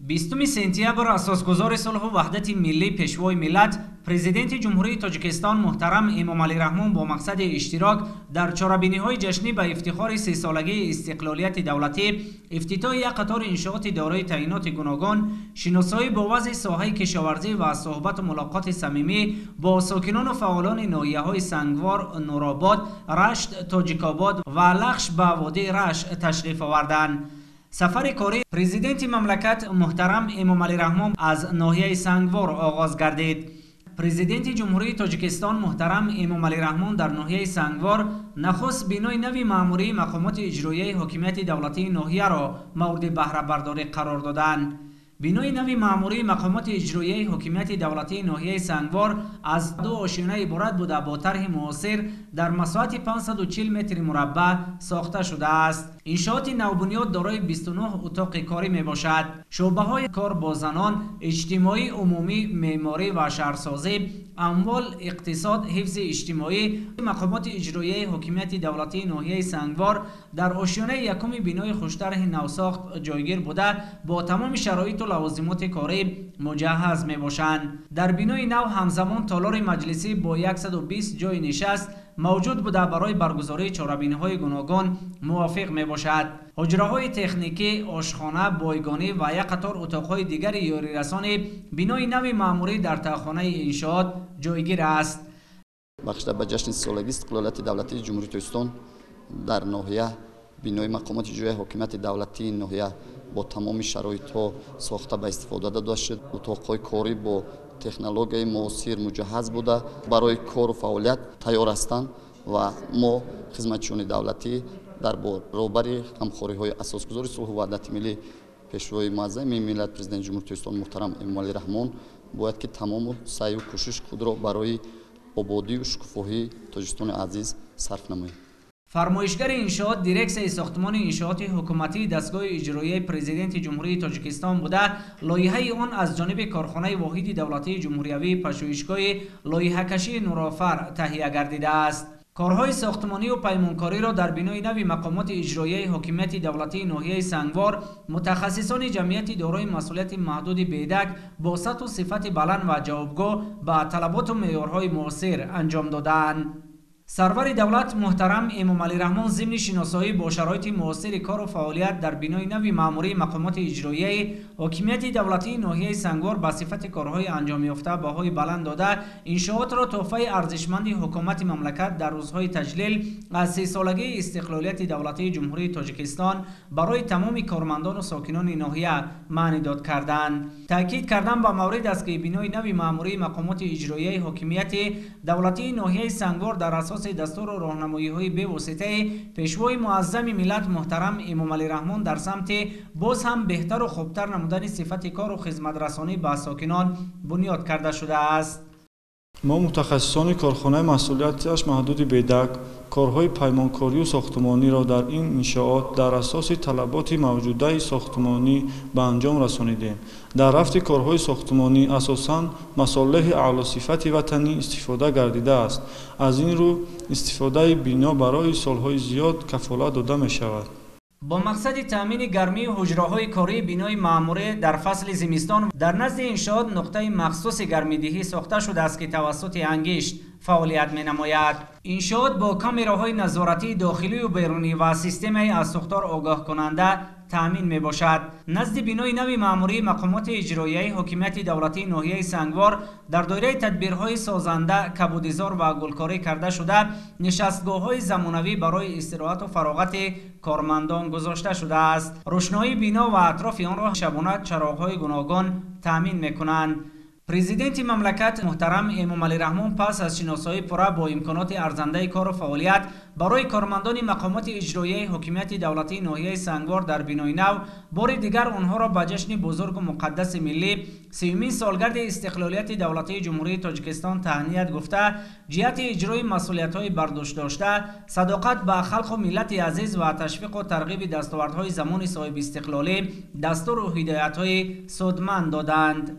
20 سپتامبر اساسگزار صلح و وحدت ملی پیشوای ملت پرزیدنت جمهوری تاجیکستان محترم امامعلی رحمون با مقصد اشتراک در چاره‌بینی‌های جشنی به افتخار 30 سالگی استقلالیت دولتی، افتتاح یک قطار انشاءات دارای تعیینات گوناگون، شناسایی با وضع ساحه کشاورزی و صحبت و ملاقات صمیمی با ساکنان و فعالان ناحیه‌های سنگوار، نورآباد، رشت، تاجیک‌آباد و لخش به وادی رشت تشریف آوردند. سفر کاری پرزیدنت مملکت محترم امامعلی رحمون از ناحیه سنگوار آغاز گردید. پرزیدنت جمهوری تاجیکستان محترم امامعلی رحمون در ناحیه سنگوار نخست بینای نوی معموری مقامات اجرایی حکومت دولتی ناحیه را مورد بهره برداری قرار دادند. بینای نوی معموری مقامات اجرایی حکومت دولتی ناحیه سنگوار از دو آشیانه عبارت بوده با طرح معاصر در مساحت 540 متر مربع ساخته شده است. انشاءات نوبنیاد دارای 29 اتاق کاری می باشد. شعبه های کار با زنان، اجتماعی، عمومی، معماری و شهرسازی، اموال، اقتصاد، حفظ اجتماعی. مقامات اجرایی حکومت دولتی ناحیه سنگوار در آشیانه یکم بینای خوشطرح نوساخت جایگیر بوده با تمام شرایط و لوازمات کاری مجهز می باشند. در بینای نو همزمان تالار مجلسی با 120 جای نشست موجود بوده برای برگزاری چاره‌بینی‌های گوناگون موافق می باشد. حجره‌های تکنیکی، آشخانه، بایگانی و یک قطار اتاق‌های دیگر یاری رسانی بینای نوی معموری در تاخانه انشاءات جایگیر است. بخشیده به جشن سالگی استقلالیت دولتی جمهوری تاجیکستان در ناحیه بینای مقامات اجرایی حکومت دولتی ناحیه با تمام شرایط‌ها ساخته به استفاده داده شد. اتاق‌های کاری با تکنولوژی معاصر مجهز بوده برای کار و فعالیت تیار هستند و ما خدمتچیان دولتی در برابر همکاری‌های اساسگزار صلح و وحدت ملی پیشروی معظم ملت پرزیدنت جمهوری تاجیکستان محترم امامعلی رحمون باید که تمام سعی و کوشش خود را برای آبادی و شکوفایی تاجیکستان عزیز صرف نماییم. فرمایشگر انشاءات دیرکسیون ساختمان انشاءات حکومتی دستگاه اجرایی پرزیدنت جمهوری تاجیکستان بوده لایحه آن از جانب کارخانه واحد دولتی جمهوریوی پژوهشگاه لایحه کشی نورآفر تهیه گردیده است. کارهای ساختمانی و پیمانکاری را در بینای نوی مقامات اجرایی حکومت دولتی ناحیه سنگوار متخصصان جمعیت دارای مسئولیت محدود بیدک با سطح و صفت بلند و جوابگو به طلبات و معیارهای معاصر انجام دادند. سرور دولت محترم امامعلی رحمون ضمن شناسایی با شرایط معاصر کار و فعالیت در بینای نوی معموری مقامات اجرایی حکومت دولتی ناحیه سنگوار به صفت کارهای انجام یافته بهای بلند داده انشاءات را تحفه ارزشمند حکومت مملکت در روزهای تجلیل از 30 سالگی استقلالیت دولتی جمهوری تاجیکستان برای تمام کارمندان و ساکنان ناحیه معنی داد کردند. تاکید کردند به مورد است که بینای نوی معموری مقامات اجرایی حکومت دولتی ناحیه سنگوار در اساس دستور و راهنمایی‌های به واسطه پیشوای معظم ملت محترم امامعلی رحمون در سمت باز هم بهتر و خوبتر نمودن صفت کار و خدمت رسانی به ساکنان بنیاد کرده شده است. ما متخصصان کارخانه مسئولیتش محدود بیدک کارهای پیمانکاری و ساختمانی را در این انشاءات در اساس طلبات موجوده ساختمانی به انجام رسانیدیم. در رفت کارهای ساختمانی اساساً مصالح اعلی صفت وطنی استفاده گردیده است. از این رو استفاده بنا برای سالهای زیاد کفالت داده می شود. با مقصد تامین گرمی حجره‌های کاری بینای معموری در فصل زمستان در نزد انشاءات نقطه مخصوص گرمیدهی ساخته شده است که توسط انگشت فعالیت می‌نماید. انشاءات با کامراهای نظارتی داخلی و بیرونی و سیستم از سوختار آگاه کننده تامین می باشد. نزد بینای نوی معموری مقامات اجرایی حکومت دولتی ناحیه سنگوار در دایره تدبیرهای سازنده کبودزار و گلکاری کرده شده نشستگاه‌های زمانوی برای استراحت و فراغت کارمندان گذاشته شده است. روشنایی بینا و اطراف آن را شبانه چراغ‌های گوناگون تامین می‌کنند. پرزیدنت مملکت محترم امامعلی رحمون پس از شناسایی پوره با امکانات ارزنده کار و فعالیت برای کارمندان مقامات اجرایی حکومت دولتی ناحیه سنگوار در بینای نو بار دیگر آنها را به جشن بزرگ و مقدس ملی 30مین سالگرد استقلالیت دولتی جمهوری تاجیکستان تهنیت گفته جهت اجرای مسئولیت‌های برداشت داشته صداقت به خلق و ملت عزیز و تشویق و ترغیب دستاوردهای زمان صاحب استقلالی دستور و هدایت‌های سودمند دادند.